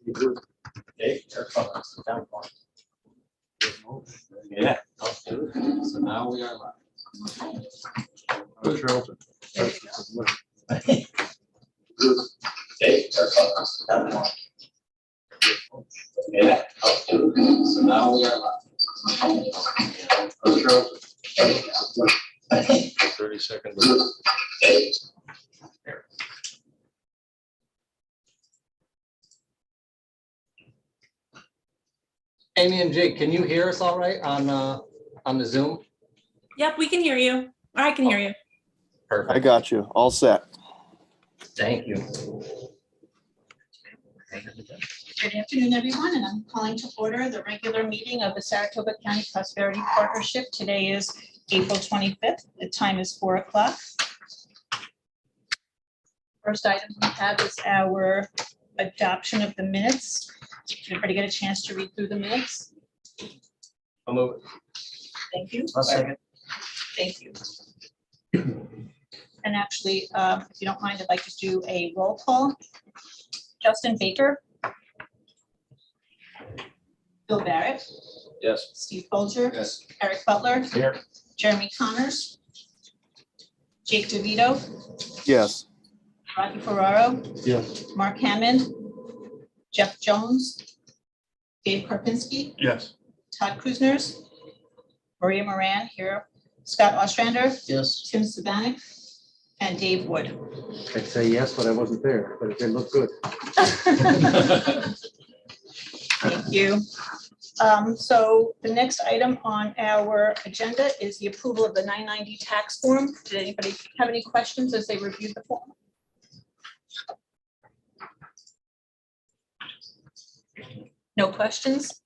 Okay, yeah. So now we are live. Okay, yeah. So now we are live. 30 seconds. Amy and Jake, can you hear us all right on the Zoom? Yep, we can hear you. Or I can hear you. Perfect. I got you. All set. Thank you. Good afternoon, everyone, and I'm calling to order the regular meeting of the Saratoga County Prosperity Partnership. Today is April 25th. The time is 4 o'clock. First item we have is our adoption of the minutes. Did everybody get a chance to read through the minutes? I'll move it. Thank you. I'll second. Thank you. And actually, if you don't mind, I'd like to do a roll call. Justin Baker. Bill Barrett. Yes. Steve Folger. Yes. Eric Butler. Here. Jeremy Connors. Jake DeVito. Yes. Rocky Ferraro. Yes. Mark Hammond. Jeff Jones. Dave Karpinski. Yes. Todd Kuzners. Maria Moran here. Scott Ostrander. Yes. Tim Sabanek. And Dave Wood. I'd say yes, but I wasn't there, but it did look good. Thank you. So the next item on our agenda is the approval of the 990 tax form. Did anybody have any questions as they reviewed the form? No questions?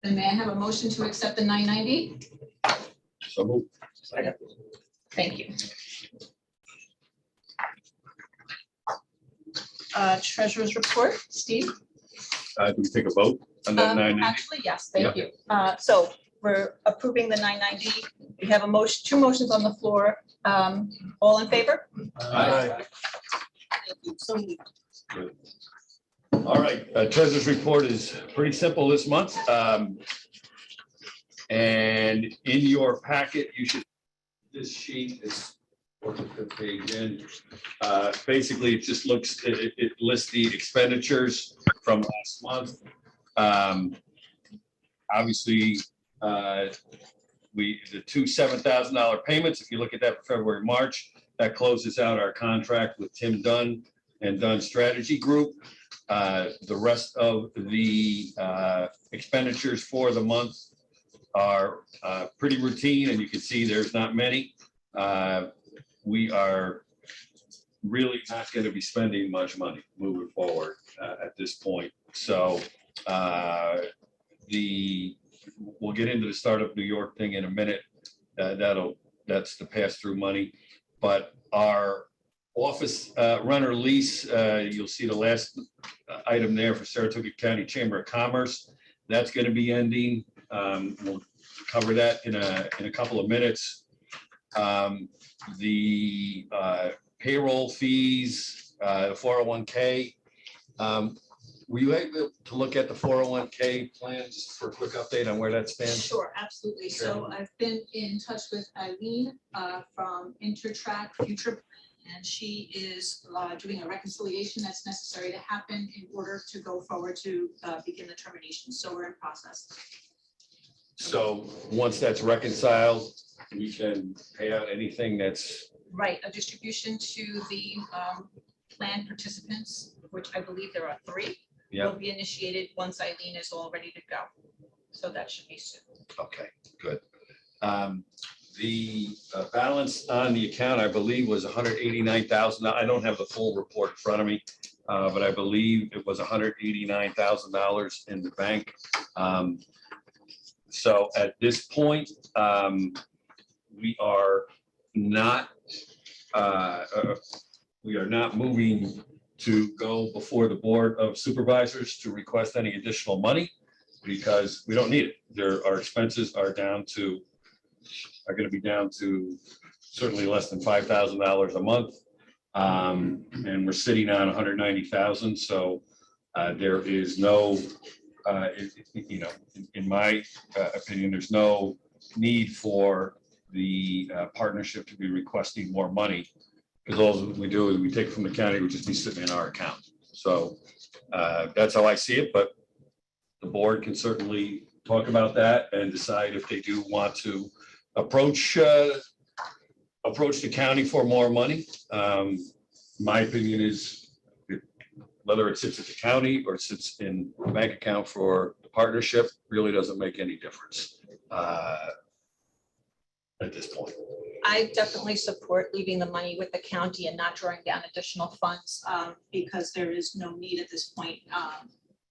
Then may I have a motion to accept the 990? So move. Second. Thank you. Treasurer's report, Steve? Do we take a vote on that 990? Actually, yes, thank you. So we're approving the 990. We have a motion, two motions on the floor. All in favor? Aye. Thank you. So moved. Good. All right, treasurer's report is pretty simple this month. And in your packet, you should, this sheet is the page in. Basically, it just looks, it lists the expenditures from last month. Obviously, the two $7,000 payments, if you look at that for February, March, that closes out our contract with Tim Dunn and Dunn Strategy Group. The rest of the expenditures for the month are pretty routine, and you can see there's not many. We are really not going to be spending much money moving forward at this point. So we'll get into the Startup New York thing in a minute. That's the pass-through money. But our office renter lease, you'll see the last item there for Saratoga County Chamber of Commerce. That's going to be ending. We'll cover that in a couple of minutes. The payroll fees, the 401k. Were you able to look at the 401k plan just for a quick update on where that stands? Sure, absolutely. So I've been in touch with Eileen from Intertrack Future Plan, and she is doing a reconciliation that's necessary to happen in order to go forward to begin the termination. So we're in process. So once that's reconciled, we can pay out anything that's Right, a distribution to the plan participants, which I believe there are 3. Will be initiated once Eileen is all ready to go. So that should be soon. okay, good. The balance on the account, I believe, was $189,000. I don't have the full report in front of me, but I believe it was $189,000 in the bank. So at this point, we are not moving to go before the Board of Supervisors to request any additional money because we don't need it. Our expenses are going to be down to certainly less than $5,000 a month. And we're sitting on 190,000, so there is no, in my opinion, there's no need for the partnership to be requesting more money, because all we do is we take it from the county, which just be sitting in our account. So that's how I see it, but the board can certainly talk about that and decide if they do want to approach the county for more money. My opinion is whether it sits at the county or sits in a bank account for the partnership really doesn't make any difference at this point. I definitely support leaving the money with the county and not drawing down additional funds because there is no need at this point.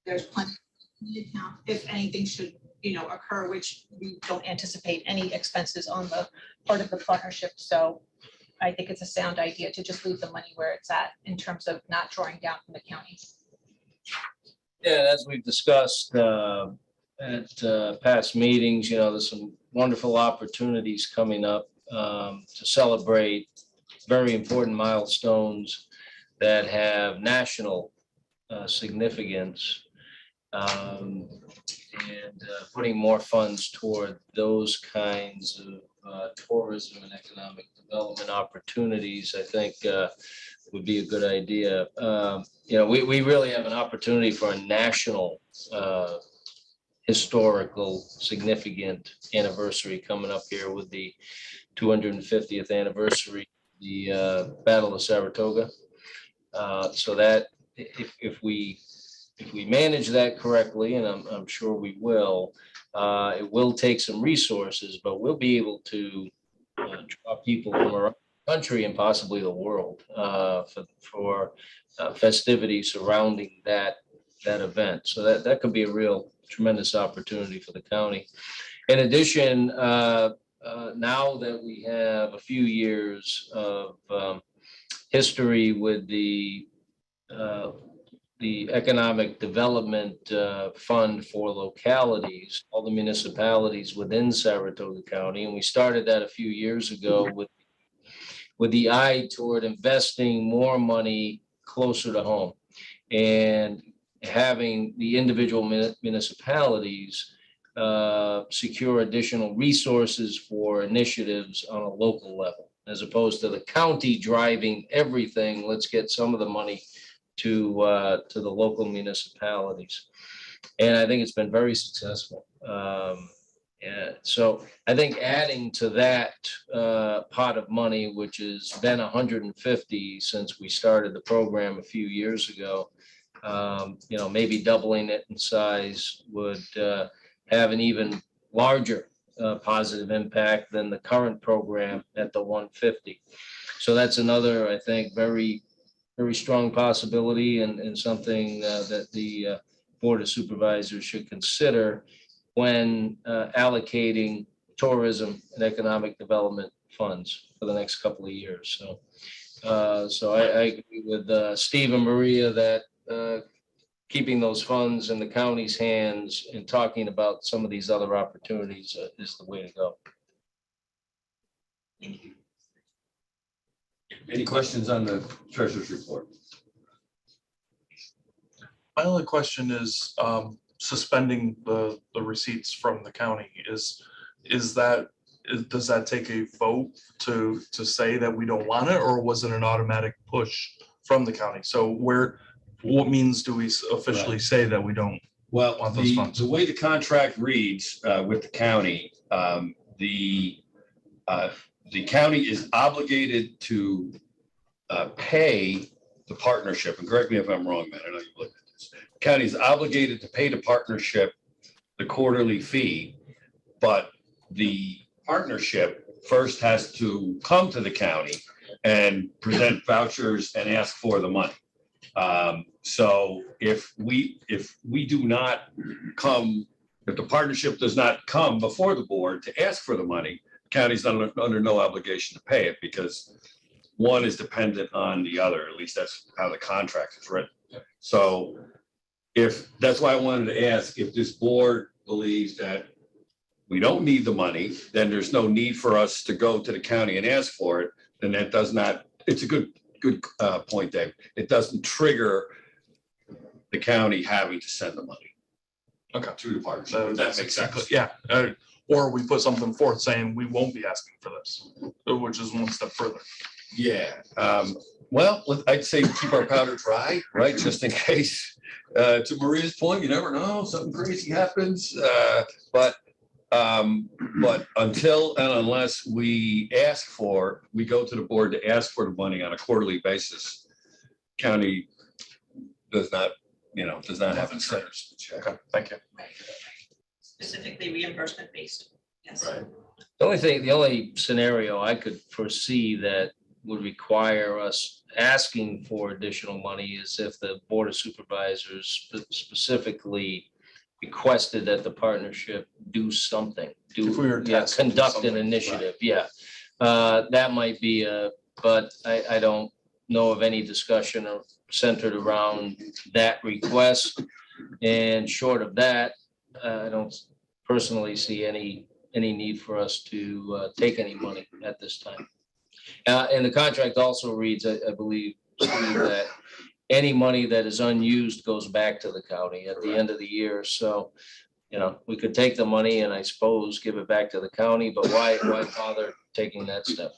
There's plenty in the account if anything should, occur, which we don't anticipate any expenses on the part of the partnership. So I think it's a sound idea to just leave the money where it's at in terms of not drawing down from the county. Yeah, as we've discussed at past meetings, there's some wonderful opportunities coming up to celebrate very important milestones that have national significance, and putting more funds toward those kinds of tourism and economic development opportunities, I think would be a good idea. We really have an opportunity for a national historical significant anniversary coming up here with the 250th anniversary, the Battle of Saratoga. So that if we manage that correctly, and I'm sure we will, it will take some resources, but we'll be able to draw people from around the country and possibly the world for festivities surrounding that event. So that could be a real tremendous opportunity for the county. In addition, now that we have a few years of history with the Economic Development Fund for localities, all the municipalities within Saratoga County, and we started that a few years ago with the eye toward investing more money closer to home and having the individual municipalities secure additional resources for initiatives on a local level, as opposed to the county driving everything. Let's get some of the money to the local municipalities. And I think it's been very successful. So I think adding to that pot of money, which has been 150 since we started the program a few years ago, maybe doubling it in size would have an even larger positive impact than the current program at the 150. So that's another, I think, very strong possibility and something that the Board of Supervisors should consider when allocating tourism and economic development funds for the next couple of years. So I agree with Steve and Maria that keeping those funds in the county's hands and talking about some of these other opportunities is the way to go. Thank you. Any questions on the treasurer's report? My only question is suspending the receipts from the county. Does that take a vote to say that we don't want it, or was it an automatic push from the county? So what means do we officially say that we don't want those funds? The way the contract reads with the county, the county is obligated to pay the partnership, and correct me if I'm wrong, man, I know you've looked at this. The county is obligated to pay the partnership the quarterly fee, but the partnership first has to come to the county and present vouchers and ask for the money. So if we do not come, if the partnership does not come before the board to ask for the money, the county's under no obligation to pay it, because one is dependent on the other. At least that's how the contract is written. So that's why I wanted to ask if this board believes that we don't need the money, then there's no need for us to go to the county and ask for it. Then that does not, it's a good good point, Dave. It doesn't trigger the county having to send the money Okay. to the partnership. So That that's makes exactly, sense. yeah. Or we put something forth saying we won't be asking for this, which is one step further. Yeah, well, I'd say keep our powder dry, right, just in case. To Maria's point, you never know, something crazy happens, but until and unless we ask for, we go to the board to ask for the money on a quarterly basis, county does not, does not have incentives to check. Okay, thank you. Right. Specifically reimbursement based. Yes. Right. The only scenario I could foresee that would require us asking for additional money is if the Board of Supervisors specifically requested that the partnership do something, If we were tasked to do conduct an something, initiative, yeah. That might be but I don't know of any discussion centered around that request. And short of that, I don't personally see any need for us to take any money at this time. And the contract also reads, I believe, Steve, that any money that is unused goes back to the county at the end of the year. So, we could take the money and I suppose give it back to the county, but why bother taking that step?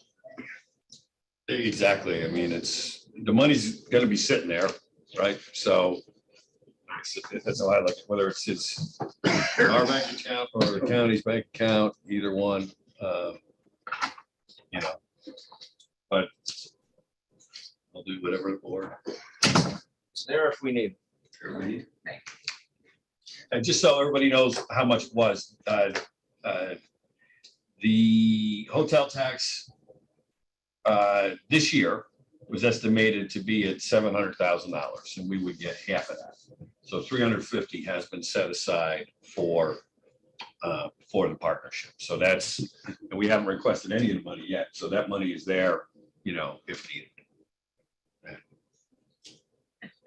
Exactly, I mean, the money's gonna be sitting there, right, so that's how I look, whether it's our bank account or the county's bank account, either one, but I'll do whatever the board. It's there if we need. And just so everybody knows how much it was, the hotel tax this year was estimated to be at $700,000, and we would get half of that. So 350 has been set aside for the partnership. So and we haven't requested any of the money yet. So that money is there, if needed.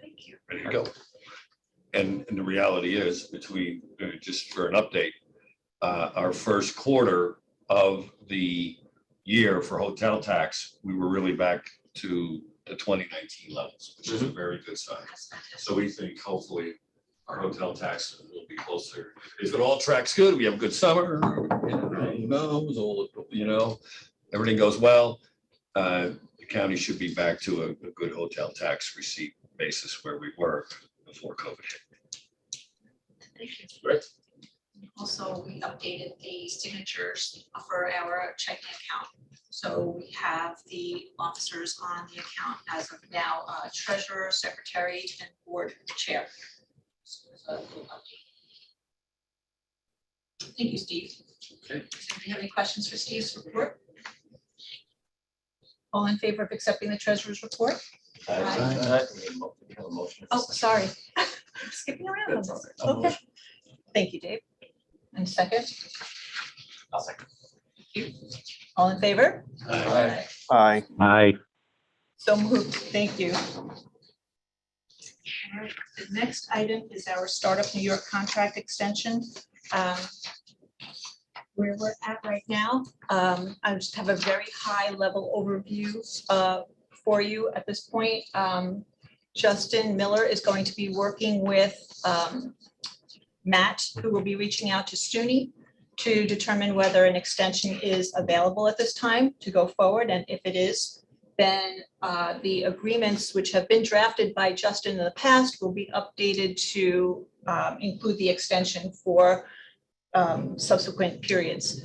Thank you. Ready to go. And the reality is, between, just for an update, our first quarter of the year for hotel tax, we were really back to the 2019 levels, which is a very good sign. So we think hopefully our hotel tax will be closer. If it all tracks good, we have a good summer, who knows, everything goes well, the county should be back to a good hotel tax receipt basis where we were before COVID hit. Thank you. Great. Also, we updated the signatures for our checking account. So we have the officers on the account as of now, treasurer, secretary, and board chair. So there's a little update. Thank you, Steve. Okay. Do you have any questions for Steve's report? All in favor of accepting the treasurer's report? Oh, sorry. I'm skipping around. on this. Okay. Thank you, Dave. And second? I'll second. Thank you. All in favor? Aye. Aye. Aye. So moved. Thank you. All right, the next item is our Startup New York contract extension. Where we're at right now, I just have a very high level overview for you at this point. Justin Miller is going to be working with Matt, who will be reaching out to SUNY to determine whether an extension is available at this time to go forward. And if it is, then the agreements which have been drafted by Justin in the past will be updated to include the extension for subsequent periods.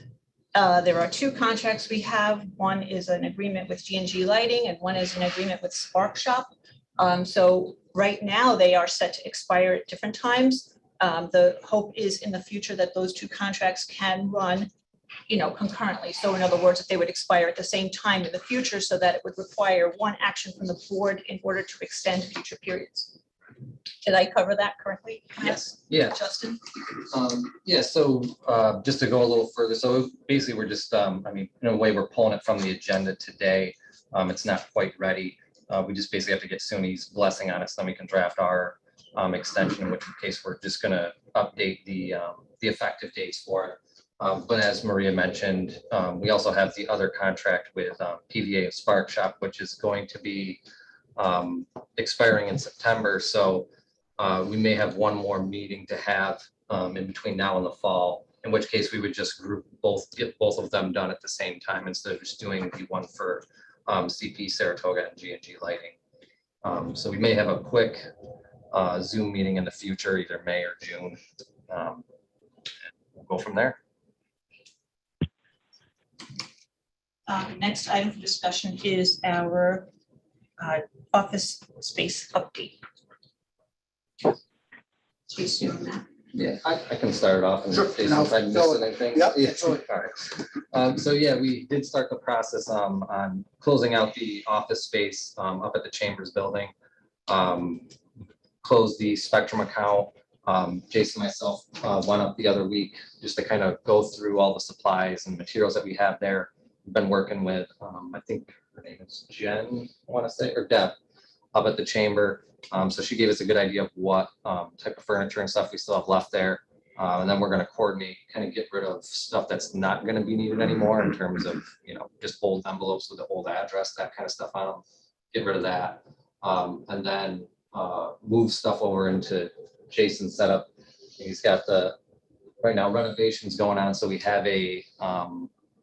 There are two contracts we have. One is an agreement with G&G Lighting and one is an agreement with Spark Shop. So right now they are set to expire at different times. The hope is in the future that those two contracts can run, concurrently. So in other words, that they would expire at the same time in the future so that it would require one action from the board in order to extend future periods. Did I cover that correctly? Yes. Yeah. Justin? Yeah, so just to go a little further, so basically we're just, in a way, we're pulling it from the agenda today. It's not quite ready. We just basically have to get SUNY's blessing on it, so then we can draft our extension, in which case we're just gonna update the effective dates for it. But as Maria mentioned, we also have the other contract with PVA and Spark Shop, which is going to be expiring in September. So we may have one more meeting to have in between now and the fall, in which case we would just get both of them done at the same time instead of just doing the one for CP Saratoga and G&G Lighting. So we may have a quick Zoom meeting in the future, either May or June. We'll go from there. Next item for discussion is our office space update. Chase, you on that? Yeah, I can start it off and Sure. if I missed anything. Yep, Yeah. absolutely. All right. So yeah, we did start the process on closing out the office space up at the Chambers building. Closed the Spectrum account. Jason and myself went up the other week just to kind of go through all the supplies and materials that we have there. We've been working with, I think her name is Jen, I want to say, or Deb, up at the Chamber. So she gave us a good idea of what type of furniture and stuff we still have left there. And then we're going to coordinate, kind of get rid of stuff that's not going to be needed anymore in terms of, just old envelopes with the old address, that kind of stuff on them. Get rid of that. And then move stuff over into Jason's setup. He's got right now renovations going on. So we have a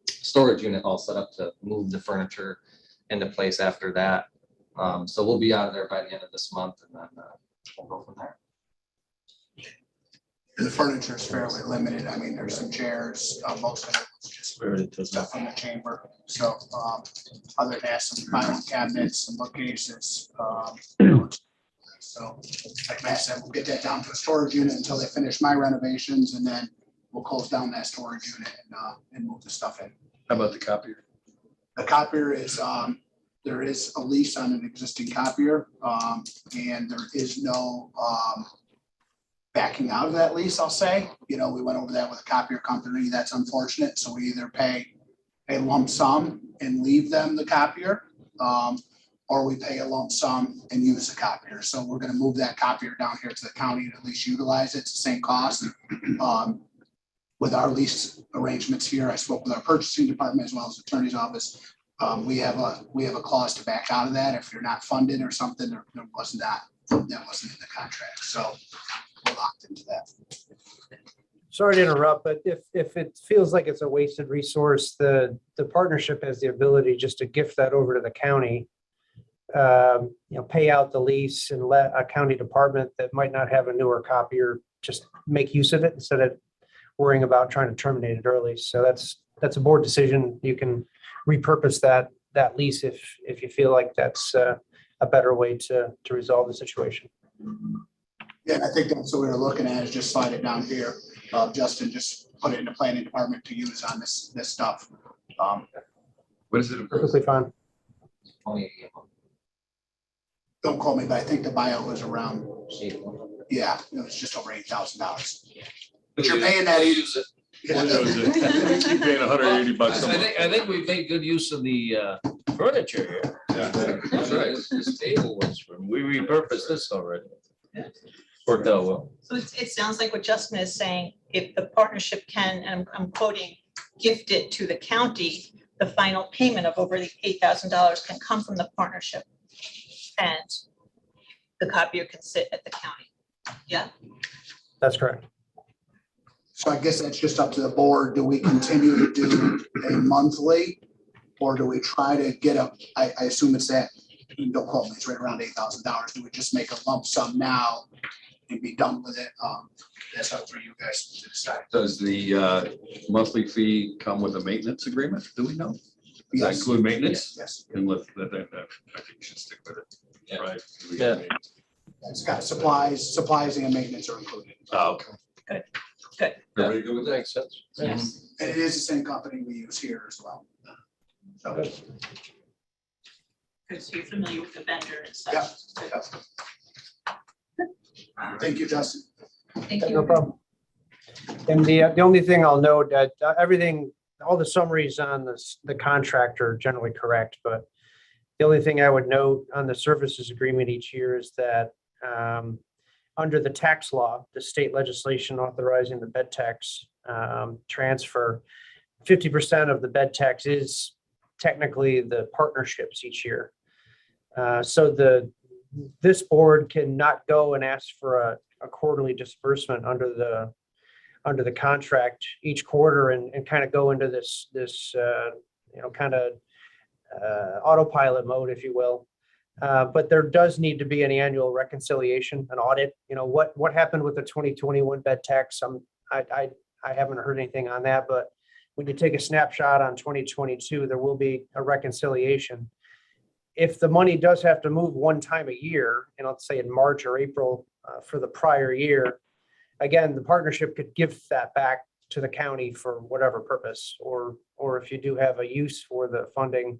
storage unit all set up to move the furniture into place after that. So we'll be out of there by the end of this month and then we'll go from there. The furniture is fairly limited. I mean, there's some chairs, most of it was just stuff from the chamber. So other than that, some filing cabinets, some bookcases. So like Matt said, we'll get that down to a storage unit until they finish my renovations, and then we'll close down that storage unit and move the stuff in. How about the copier? The copier is, there is a lease on an existing copier, and there is no backing out of that lease, I'll say. We went over that with a copier company. That's unfortunate. So we either pay a lump sum and leave them the copier, or we pay a lump sum and use the copier. So we're going to move that copier down here to the county and at least utilize it. It's the same cost. With our lease arrangements here, I spoke with our purchasing department as well as the attorney's office. We have a clause to back out of that if you're not funded or something. That wasn't in the contract. So we're locked into that. Sorry to interrupt, but if it feels like it's a wasted resource, the partnership has the ability just to gift that over to the county. Pay out the lease and let a county department that might not have a newer copier just make use of it instead of worrying about trying to terminate it early. So that's a board decision. You can repurpose that lease if you feel like that's a better way to resolve the situation. Yeah, and I think that's what we were looking at, is just slide it down here. Justin, just put it in the planning department to use on this stuff. What is it? Perfectly fine. Don't quote me, but I think the buyout was around, yeah, it was just over $8,000. But you're paying that either. You're paying $180 a month. I think we've made good use of the furniture here. Yeah, that's right. This table was from, we repurposed this already. Worked out well. So it sounds like what Justin is saying, if the partnership can, and I'm quoting, gift it to the county, the final payment of over the $8,000 can come from the partnership. And the copier can sit at the county. Yeah. That's correct. So I guess that's just up to the board. Do we continue to do a monthly, or do we try to get I assume it's that, don't quote me, it's right around $8,000. Do we just make a lump sum now and be done with it? That's up for you guys to decide. Does the monthly fee come with a maintenance agreement? Do we know? Does that Yes. include maintenance? Yes. And I think you should stick with it. Yeah. Right? Yeah. It's got supplies and maintenance are included. Oh, okay. Good. Everybody good with that? Makes sense. Yes. And it is the same company we use here as well. So, Good. So you're familiar with the vendor and such. Yeah. Good. thank you, Justin. Thank No you. problem. And the only thing I'll note that all the summaries on the contract are generally correct, but the only thing I would note on the services agreement each year is that under the tax law, the state legislation authorizing the bed tax transfer. 50% of the bed tax is technically the partnerships each year. So this board cannot go and ask for a quarterly disbursement under the contract each quarter and kind of go into this kind of autopilot mode, if you will. But there does need to be an annual reconciliation, an audit. What happened with the 2021 bed tax? I haven't heard anything on that, but when you take a snapshot on 2022, there will be a reconciliation. If the money does have to move one time a year, and let's say in March or April for the prior year, again, the partnership could give that back to the county for whatever purpose, or if you do have a use for the funding,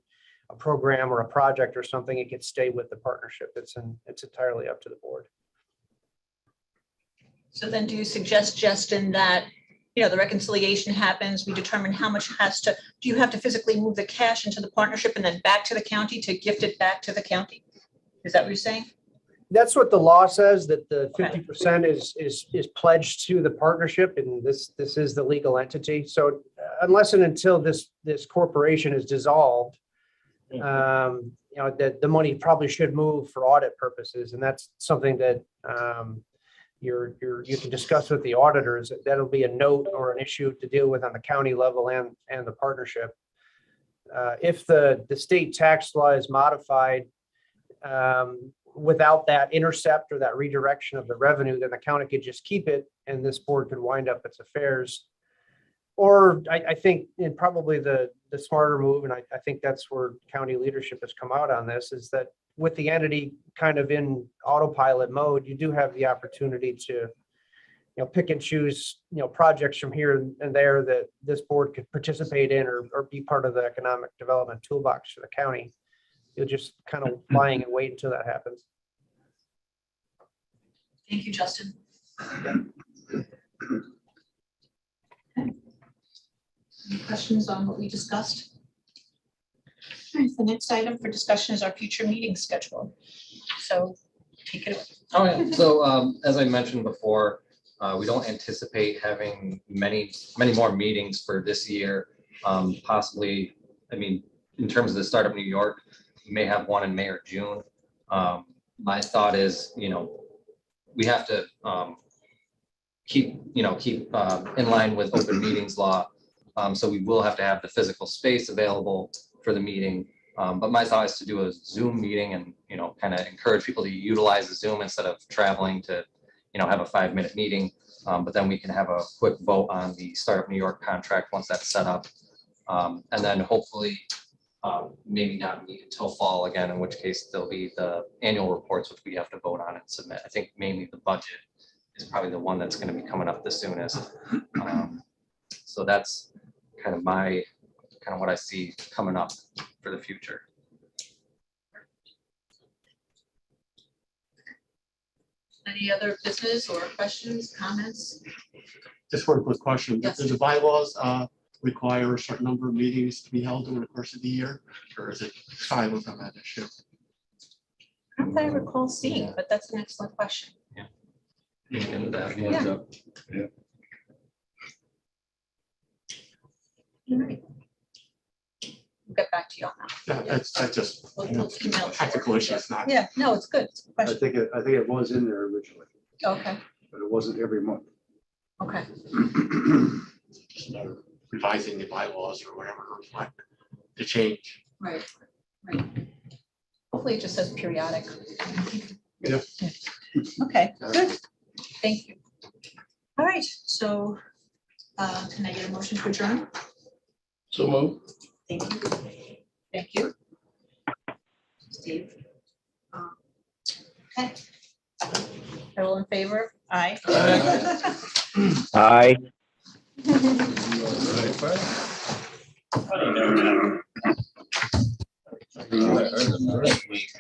a program or a project or something, it could stay with the partnership. It's entirely up to the board. So then do you suggest, Justin, that, the reconciliation happens, we determine how much do you have to physically move the cash into the partnership and then back to the county to gift it back to the county? Is that what you're saying? That's what the law says, that the Okay. 50% is pledged to the partnership, and this is the legal entity. So unless and until this corporation is dissolved, that the money probably should move for audit purposes, and that's something that you can discuss with the auditors. That'll be a note or an issue to deal with on the county level and the partnership. If the state tax law is modified without that intercept or that redirection of the revenue, then the county could just keep it and this board could wind up its affairs. Or I think in probably the smarter move, and I think that's where county leadership has come out on this, is that with the entity kind of in autopilot mode, you do have the opportunity to, pick and choose, projects from here and there that this board could participate in or be part of the economic development toolbox for the county. You're just kind of lying in wait until that happens. Thank you, Justin. Any questions on what we discussed? All right, the next item for discussion is our future meeting schedule. So take it away. Oh, yeah. So as I mentioned before, we don't anticipate having many more meetings for this year. Possibly, in terms of the Startup New York, we may have one in May or June. My thought is, we have to keep in line with open meetings law. So we will have to have the physical space available for the meeting. But my thought is to do a Zoom meeting and, kind of encourage people to utilize the Zoom instead of traveling to, have a 5-minute meeting. But then we can have a quick vote on the Startup New York contract once that's set up. And then hopefully maybe not meet until fall again, in which case there'll be the annual reports, which we have to vote on and submit. I think mainly the budget is probably the one that's going to be coming up the soonest. So that's kind of what I see coming up for the future. Any other business or questions, comments? Just one quick question. Yes. Do the bylaws require a certain number of meetings to be held over the course of the year? Or is it silent on that issue? I don't think I recall seeing, but that's an excellent question. And, Hands up. All right. We'll get back to you on that. Yeah, that's just We'll email it. tactical issues, not. Yeah, no, it's good. It's a I question. think it was in there originally, Okay, but it wasn't every month. okay. Revising the bylaws or whatever to reflect the change. Right. Hopefully it just says periodic. Yeah. Okay, good. Thank you. All right, so can I get a motion to adjourn? So move. Thank you. Thank you. Steve. Okay. All in favor? Aye. Aye. Early this week,